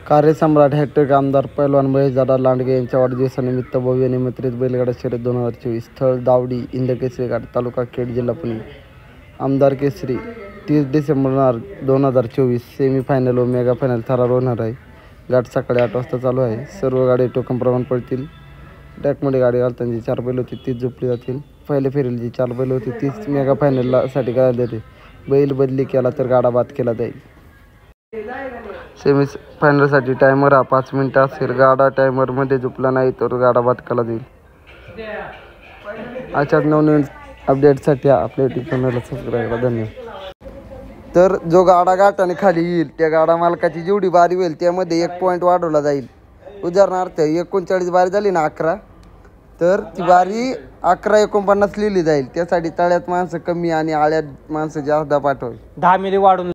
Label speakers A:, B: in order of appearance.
A: कार्यसम्राट hat trick आमदार पैलवान महेशदादा लांडगे यांच्या वाढदिवसानिमित्त भव्य निमंत्रित बैलगाडा शर्यत 2024 स्थळ दावडी इंदकेसरी घाट तालुका खेड जिल्हा पुणे। आमदार केसरी 30 डिसेंबर 2024 सेमीफायनल व मेगा फायनल थरार होणार आहे। घाट सकाळी 8 वाजता चालू आहे। सर्व गाडी टोकनप्रमाणे पळतील। ट्रॅकमध्ये गाडी घालताना जी 4 बैल होती तीच झोपली जातील। पहिल्या फेरीला जी 4 बैल होती तीच मेगा फायनलला साठी गाडी देते। बैल बदली केला तर गाडा बाद केला जाईल। सेमी फायनलसाठी टायमर हा 5 मिनिटं असेल। गाडा टायमरमध्ये झोपला नाही तर गाडा बाद केला जाईल। अशाच नवनवीन अपडेटसाठी आपल्या यूट्यूब चॅनलला सबस्क्राईब करा। धन्यवाद। तर जो गाडा गाठाने खाली येईल त्या गाडा मालकाची जेवढी बारी होईल त्यामध्ये 1 पॉईंट वाढवला जाईल। उदाहरणार्थ 39 बारी झाली ना 11, तर ती बारी 11:49 लिहिली जाईल। त्यासाठी तळ्यात माणसं कमी आणि आळ्यात माणसं जास्त पाठवावी।
B: 10 मिली वाढून